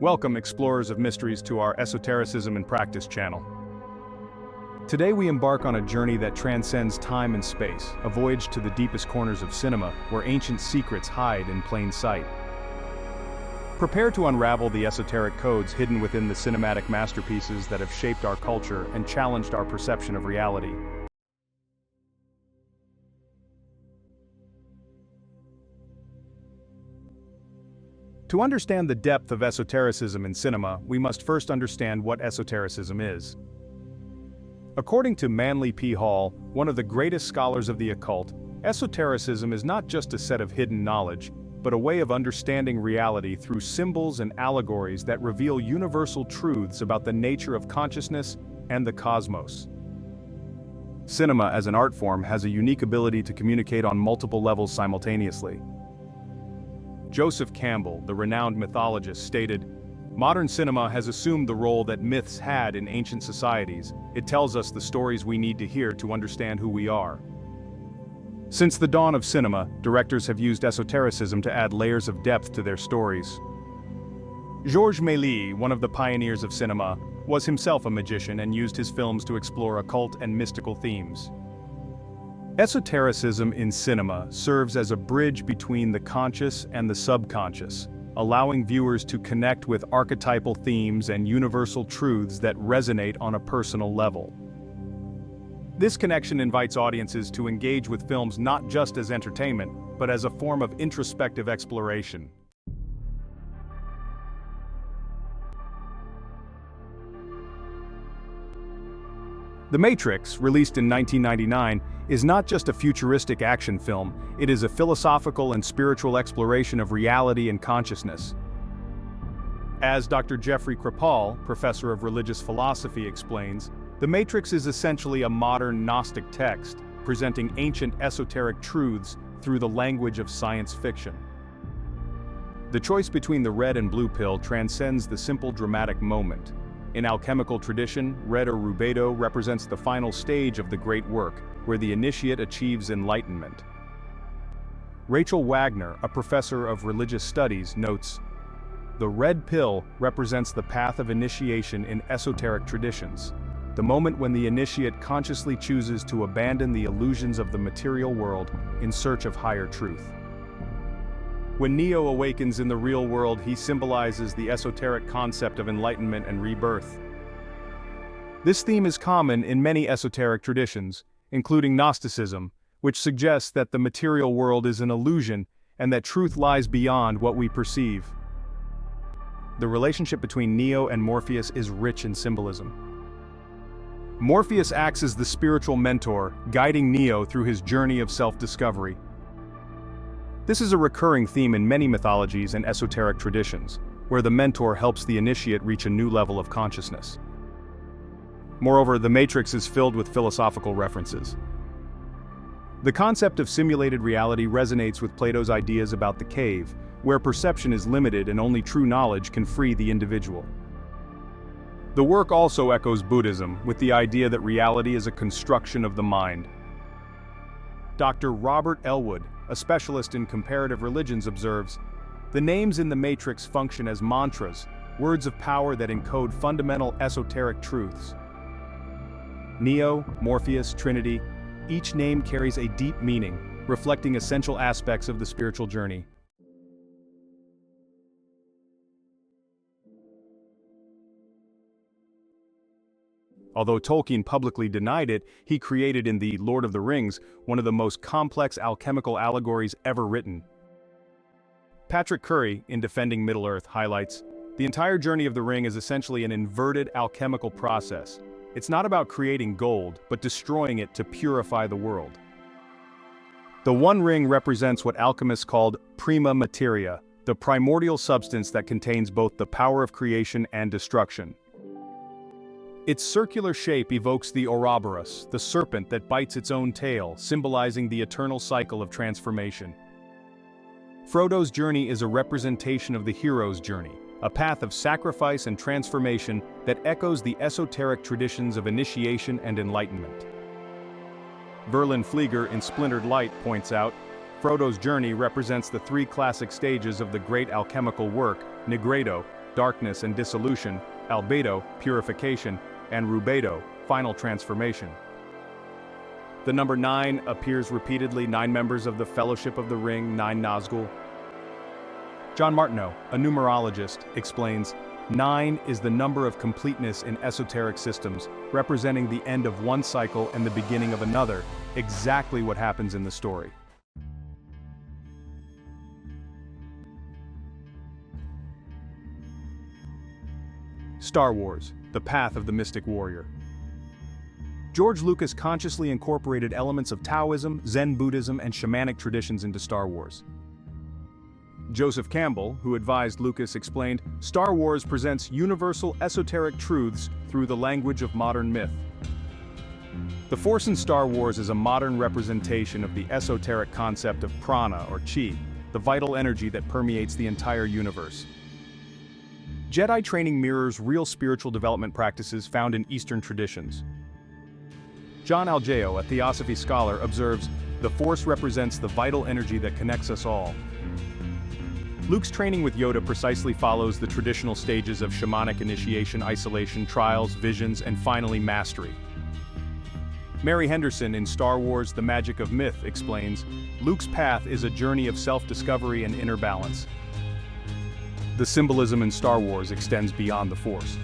Welcome, explorers of mysteries, to our Esotericism in Practice channel. Today we embark on a journey that transcends time and space, a voyage to the deepest corners of cinema, where ancient secrets hide in plain sight. Prepare to unravel the esoteric codes hidden within the cinematic masterpieces that have shaped our culture and challenged our perception of reality. To understand the depth of esotericism in cinema, we must first understand what esotericism is. According to Manly P. Hall, one of the greatest scholars of the occult, esotericism is not just a set of hidden knowledge, but a way of understanding reality through symbols and allegories that reveal universal truths about the nature of consciousness and the cosmos. Cinema as an art form has a unique ability to communicate on multiple levels simultaneously. Joseph Campbell, the renowned mythologist, stated, "Modern cinema has assumed the role that myths had in ancient societies. It tells us the stories we need to hear to understand who we are." Since the dawn of cinema, directors have used esotericism to add layers of depth to their stories. Georges Méliès, one of the pioneers of cinema, was himself a magician and used his films to explore occult and mystical themes. Esotericism in cinema serves as a bridge between the conscious and the subconscious, allowing viewers to connect with archetypal themes and universal truths that resonate on a personal level. This connection invites audiences to engage with films not just as entertainment, but as a form of introspective exploration. The Matrix, released in 1999, is not just a futuristic action film, it is a philosophical and spiritual exploration of reality and consciousness. As Dr. Jeffrey Kripal, professor of religious philosophy, explains, The Matrix is essentially a modern Gnostic text, presenting ancient esoteric truths through the language of science fiction. The choice between the red and blue pill transcends the simple dramatic moment. In alchemical tradition, red or rubedo represents the final stage of the great work, where the initiate achieves enlightenment. Rachel Wagner, a professor of religious studies, notes, "The red pill represents the path of initiation in esoteric traditions, the moment when the initiate consciously chooses to abandon the illusions of the material world in search of higher truth." When Neo awakens in the real world, he symbolizes the esoteric concept of enlightenment and rebirth. This theme is common in many esoteric traditions, including Gnosticism, which suggests that the material world is an illusion and that truth lies beyond what we perceive. The relationship between Neo and Morpheus is rich in symbolism. Morpheus acts as the spiritual mentor, guiding Neo through his journey of self-discovery. This is a recurring theme in many mythologies and esoteric traditions, where the mentor helps the initiate reach a new level of consciousness. Moreover, The Matrix is filled with philosophical references. The concept of simulated reality resonates with Plato's ideas about the cave, where perception is limited and only true knowledge can free the individual. The work also echoes Buddhism, with the idea that reality is a construction of the mind. Dr. Robert Elwood, a specialist in comparative religions, observes, "The names in the Matrix function as mantras, words of power that encode fundamental esoteric truths. Neo, Morpheus, Trinity, each name carries a deep meaning, reflecting essential aspects of the spiritual journey." Although Tolkien publicly denied it, he created in The Lord of the Rings one of the most complex alchemical allegories ever written. Patrick Curry, in Defending Middle-earth, highlights, "The entire journey of the ring is essentially an inverted alchemical process. It's not about creating gold, but destroying it to purify the world." The One Ring represents what alchemists called prima materia, the primordial substance that contains both the power of creation and destruction. Its circular shape evokes the Ouroboros, the serpent that bites its own tail, symbolizing the eternal cycle of transformation. Frodo's journey is a representation of the hero's journey, a path of sacrifice and transformation that echoes the esoteric traditions of initiation and enlightenment. Verlin Flieger in Splintered Light points out, Frodo's journey represents the three classic stages of the great alchemical work, Nigredo, darkness and dissolution, albedo, purification, and rubedo, final transformation. The number 9 appears repeatedly, 9 members of the Fellowship of the Ring, 9 Nazgul. John Martineau, a numerologist, explains, 9 is the number of completeness in esoteric systems, representing the end of one cycle and the beginning of another, exactly what happens in the story. Star Wars, the path of the mystic warrior. George Lucas consciously incorporated elements of Taoism, Zen Buddhism, and shamanic traditions into Star Wars. Joseph Campbell, who advised Lucas, explained, "Star Wars presents universal esoteric truths through the language of modern myth." The Force in Star Wars is a modern representation of the esoteric concept of prana or chi, the vital energy that permeates the entire universe. Jedi training mirrors real spiritual development practices found in Eastern traditions. John Algeo, a theosophy scholar, observes, "The Force represents the vital energy that connects us all." Luke's training with Yoda precisely follows the traditional stages of shamanic initiation, isolation, trials, visions, and finally mastery. Mary Henderson in Star Wars: The Magic of Myth explains, "Luke's path is a journey of self-discovery and inner balance." The symbolism in Star Wars extends beyond the Force.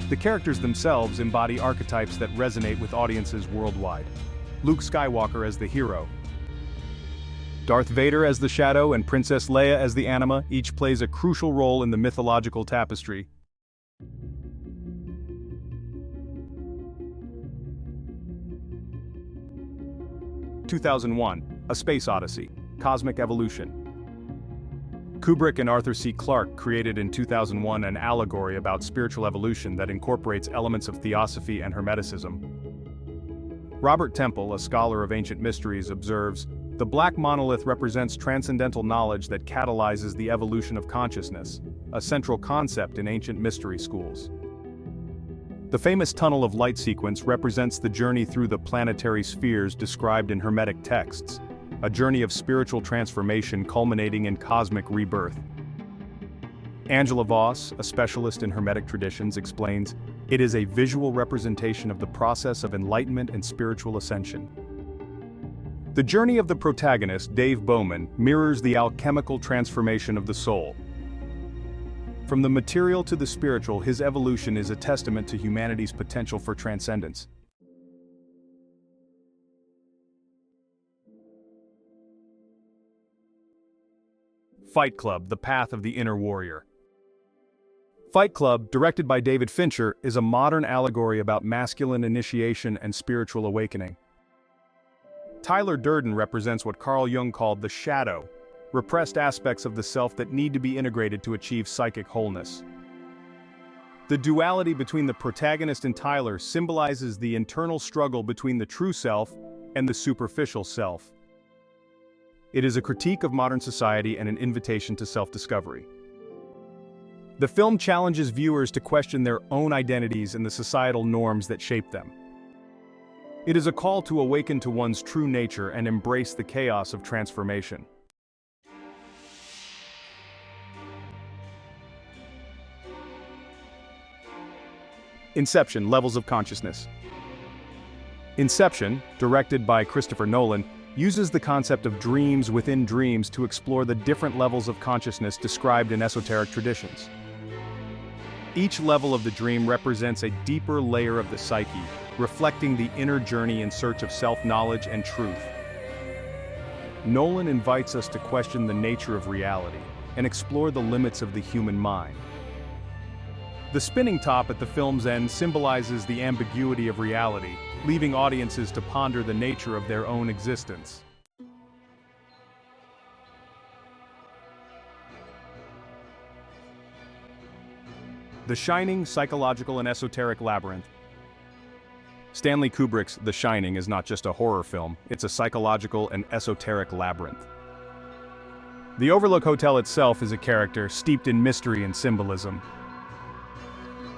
The characters themselves embody archetypes that resonate with audiences worldwide. Luke Skywalker as the hero, Darth Vader as the shadow, and Princess Leia as the anima, each plays a crucial role in the mythological tapestry. (2001) A Space Odyssey, Cosmic Evolution. Kubrick and Arthur C. Clarke created in 2001 an allegory about spiritual evolution that incorporates elements of theosophy and Hermeticism. Robert Temple, a scholar of ancient mysteries, observes, "The black monolith represents transcendental knowledge that catalyzes the evolution of consciousness, a central concept in ancient mystery schools." The famous tunnel of light sequence represents the journey through the planetary spheres described in Hermetic texts, a journey of spiritual transformation culminating in cosmic rebirth. Angela Voss, a specialist in Hermetic traditions, explains, "It is a visual representation of the process of enlightenment and spiritual ascension." The journey of the protagonist, Dave Bowman, mirrors the alchemical transformation of the soul. From the material to the spiritual, his evolution is a testament to humanity's potential for transcendence. Fight Club: The Path of the Inner Warrior. Fight Club, directed by David Fincher, is a modern allegory about masculine initiation and spiritual awakening. Tyler Durden represents what Carl Jung called the shadow, repressed aspects of the self that need to be integrated to achieve psychic wholeness. The duality between the protagonist and Tyler symbolizes the internal struggle between the true self and the superficial self. It is a critique of modern society and an invitation to self-discovery. The film challenges viewers to question their own identities and the societal norms that shape them. It is a call to awaken to one's true nature and embrace the chaos of transformation. Inception: Levels of Consciousness. Inception, directed by Christopher Nolan, uses the concept of dreams within dreams to explore the different levels of consciousness described in esoteric traditions. Each level of the dream represents a deeper layer of the psyche, reflecting the inner journey in search of self-knowledge and truth. Nolan invites us to question the nature of reality and explore the limits of the human mind. The spinning top at the film's end symbolizes the ambiguity of reality, leaving audiences to ponder the nature of their own existence. The Shining: Psychological and Esoteric Labyrinth. Stanley Kubrick's The Shining is not just a horror film, it's a psychological and esoteric labyrinth. The Overlook Hotel itself is a character steeped in mystery and symbolism.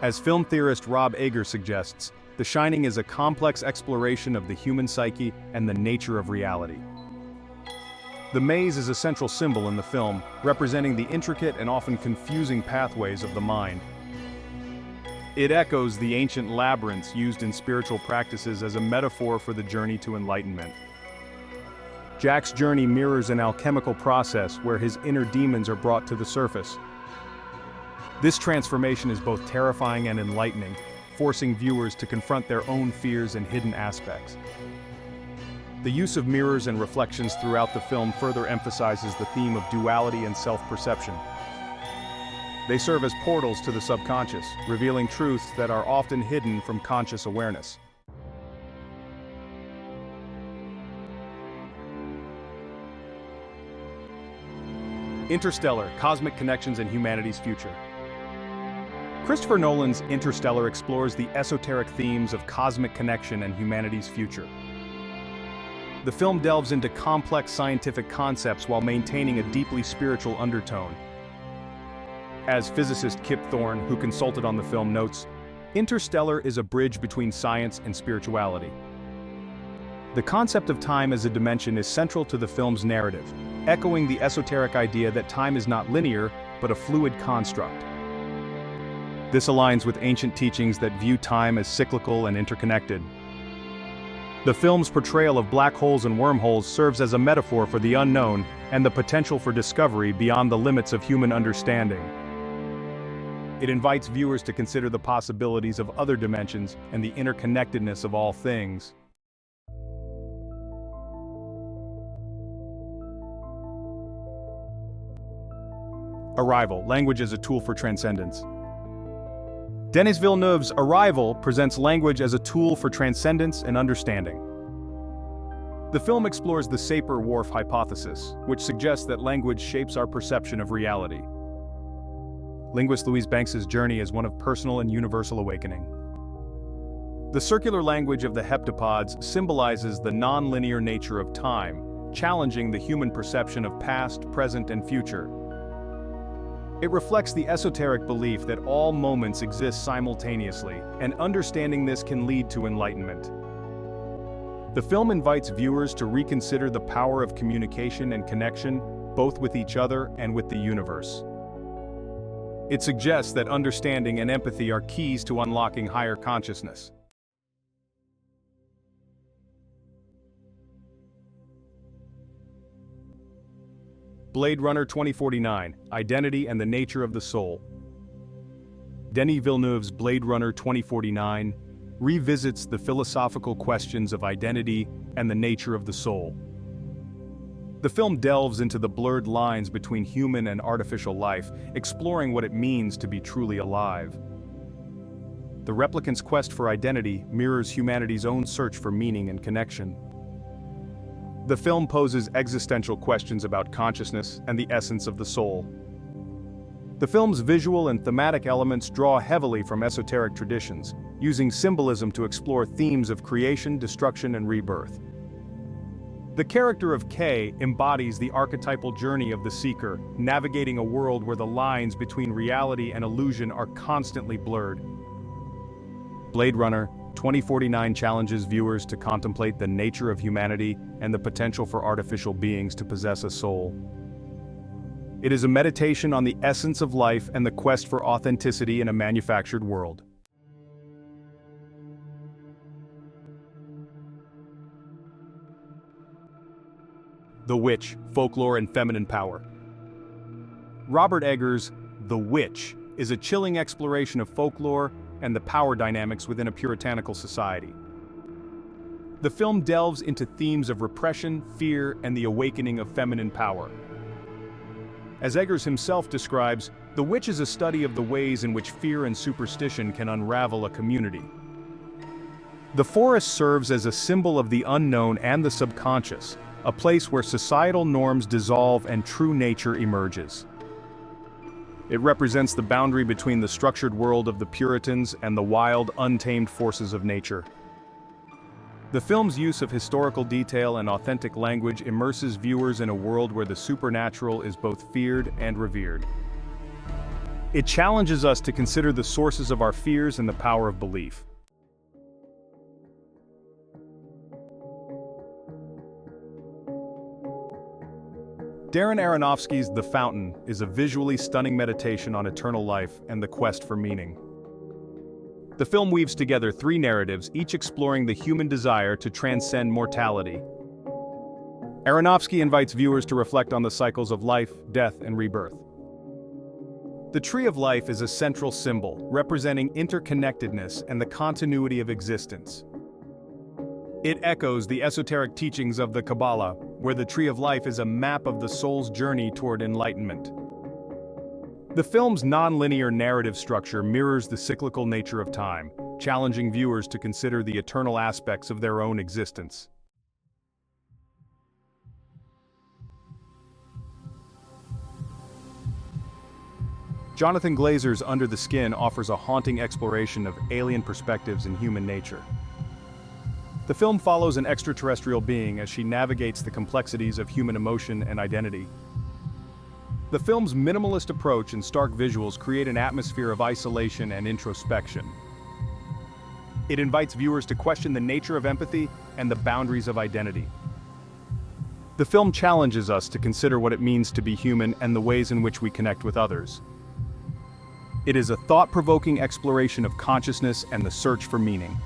As film theorist Rob Ager suggests, The Shining is a complex exploration of the human psyche and the nature of reality. The maze is a central symbol in the film, representing the intricate and often confusing pathways of the mind. It echoes the ancient labyrinths used in spiritual practices as a metaphor for the journey to enlightenment. Jack's journey mirrors an alchemical process where his inner demons are brought to the surface. This transformation is both terrifying and enlightening, forcing viewers to confront their own fears and hidden aspects. The use of mirrors and reflections throughout the film further emphasizes the theme of duality and self-perception. They serve as portals to the subconscious, revealing truths that are often hidden from conscious awareness. Interstellar: Cosmic Connections and Humanity's Future. Christopher Nolan's Interstellar explores the esoteric themes of cosmic connection and humanity's future. The film delves into complex scientific concepts while maintaining a deeply spiritual undertone. As physicist Kip Thorne, who consulted on the film, notes, Interstellar is a bridge between science and spirituality. The concept of time as a dimension is central to the film's narrative, echoing the esoteric idea that time is not linear, but a fluid construct. This aligns with ancient teachings that view time as cyclical and interconnected. The film's portrayal of black holes and wormholes serves as a metaphor for the unknown and the potential for discovery beyond the limits of human understanding. It invites viewers to consider the possibilities of other dimensions and the interconnectedness of all things. Arrival: Language as a Tool for Transcendence. Denis Villeneuve's Arrival presents language as a tool for transcendence and understanding. The film explores the Sapir-Whorf hypothesis, which suggests that language shapes our perception of reality. Linguist Louise Banks's journey is one of personal and universal awakening. The circular language of the heptapods symbolizes the non-linear nature of time, challenging the human perception of past, present, and future. It reflects the esoteric belief that all moments exist simultaneously, and understanding this can lead to enlightenment. The film invites viewers to reconsider the power of communication and connection, both with each other and with the universe. It suggests that understanding and empathy are keys to unlocking higher consciousness. Blade Runner 2049: Identity and the Nature of the Soul. Denis Villeneuve's Blade Runner 2049 revisits the philosophical questions of identity and the nature of the soul. The film delves into the blurred lines between human and artificial life, exploring what it means to be truly alive. The replicant's quest for identity mirrors humanity's own search for meaning and connection. The film poses existential questions about consciousness and the essence of the soul. The film's visual and thematic elements draw heavily from esoteric traditions, using symbolism to explore themes of creation, destruction, and rebirth. The character of Kay embodies the archetypal journey of the seeker, navigating a world where the lines between reality and illusion are constantly blurred. Blade Runner 2049 challenges viewers to contemplate the nature of humanity and the potential for artificial beings to possess a soul. It is a meditation on the essence of life and the quest for authenticity in a manufactured world. The Witch: Folklore and Feminine Power. Robert Eggers' The Witch is a chilling exploration of folklore and the power dynamics within a puritanical society. The film delves into themes of repression, fear, and the awakening of feminine power. As Eggers himself describes, The Witch is a study of the ways in which fear and superstition can unravel a community. The forest serves as a symbol of the unknown and the subconscious, a place where societal norms dissolve and true nature emerges. It represents the boundary between the structured world of the Puritans and the wild, untamed forces of nature. The film's use of historical detail and authentic language immerses viewers in a world where the supernatural is both feared and revered. It challenges us to consider the sources of our fears and the power of belief. Darren Aronofsky's The Fountain is a visually stunning meditation on eternal life and the quest for meaning. The film weaves together three narratives, each exploring the human desire to transcend mortality. Aronofsky invites viewers to reflect on the cycles of life, death, and rebirth. The Tree of Life is a central symbol, representing interconnectedness and the continuity of existence. It echoes the esoteric teachings of the Kabbalah, where the Tree of Life is a map of the soul's journey toward enlightenment. The film's non-linear narrative structure mirrors the cyclical nature of time, challenging viewers to consider the eternal aspects of their own existence. Jonathan Glazer's Under the Skin offers a haunting exploration of alien perspectives in human nature. The film follows an extraterrestrial being as she navigates the complexities of human emotion and identity. The film's minimalist approach and stark visuals create an atmosphere of isolation and introspection. It invites viewers to question the nature of empathy and the boundaries of identity. The film challenges us to consider what it means to be human and the ways in which we connect with others. It is a thought-provoking exploration of consciousness and the search for meaning.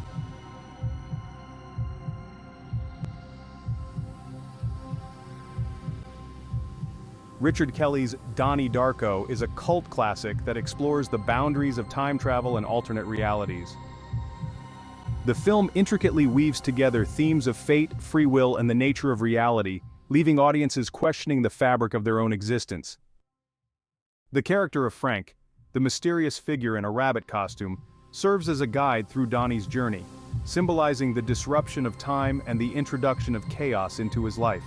Richard Kelly's Donnie Darko is a cult classic that explores the boundaries of time travel and alternate realities. The film intricately weaves together themes of fate, free will, and the nature of reality, leaving audiences questioning the fabric of their own existence. The character of Frank, the mysterious figure in a rabbit costume, serves as a guide through Donnie's journey, symbolizing the disruption of time and the introduction of chaos into his life.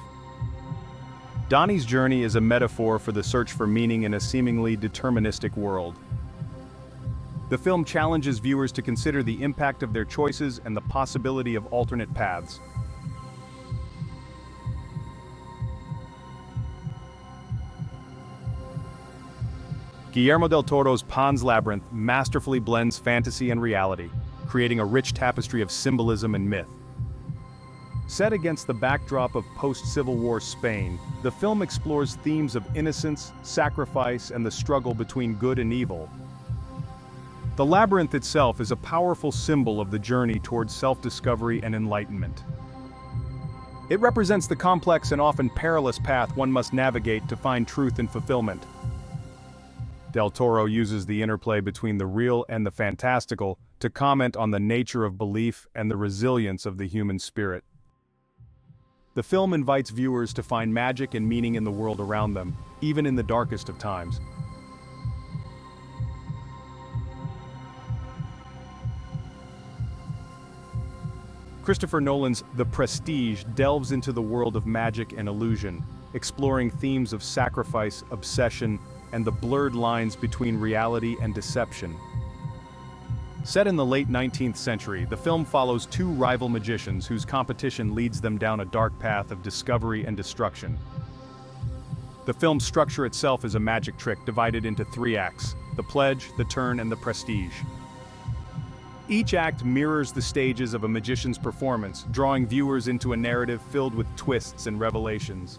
Donnie's journey is a metaphor for the search for meaning in a seemingly deterministic world. The film challenges viewers to consider the impact of their choices and the possibility of alternate paths. Guillermo del Toro's Pan's Labyrinth masterfully blends fantasy and reality, creating a rich tapestry of symbolism and myth. Set against the backdrop of post-Civil War Spain, the film explores themes of innocence, sacrifice, and the struggle between good and evil. The labyrinth itself is a powerful symbol of the journey towards self-discovery and enlightenment. It represents the complex and often perilous path one must navigate to find truth and fulfillment. Del Toro uses the interplay between the real and the fantastical to comment on the nature of belief and the resilience of the human spirit. The film invites viewers to find magic and meaning in the world around them, even in the darkest of times. Christopher Nolan's The Prestige delves into the world of magic and illusion, exploring themes of sacrifice, obsession, and the blurred lines between reality and deception. Set in the late 19th century, the film follows two rival magicians whose competition leads them down a dark path of discovery and destruction. The film's structure itself is a magic trick divided into three acts: the pledge, the turn, and the prestige. Each act mirrors the stages of a magician's performance, drawing viewers into a narrative filled with twists and revelations.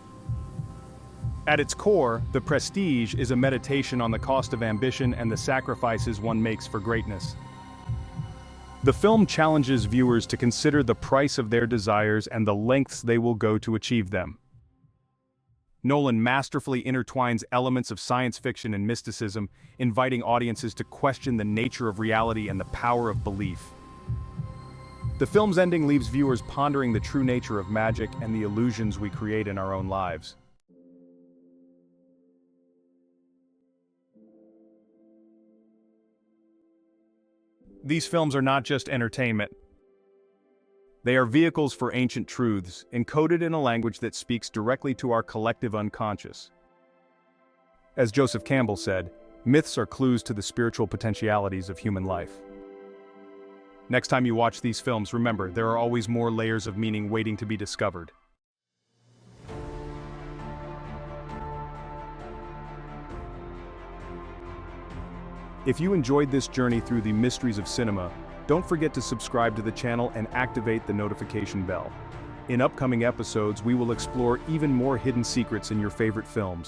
At its core, The Prestige is a meditation on the cost of ambition and the sacrifices one makes for greatness. The film challenges viewers to consider the price of their desires and the lengths they will go to achieve them. Nolan masterfully intertwines elements of science fiction and mysticism, inviting audiences to question the nature of reality and the power of belief. The film's ending leaves viewers pondering the true nature of magic and the illusions we create in our own lives. These films are not just entertainment. They are vehicles for ancient truths, encoded in a language that speaks directly to our collective unconscious. As Joseph Campbell said, myths are clues to the spiritual potentialities of human life. Next time you watch these films, remember, there are always more layers of meaning waiting to be discovered. If you enjoyed this journey through the mysteries of cinema, don't forget to subscribe to the channel and activate the notification bell. In upcoming episodes, we will explore even more hidden secrets in your favorite films.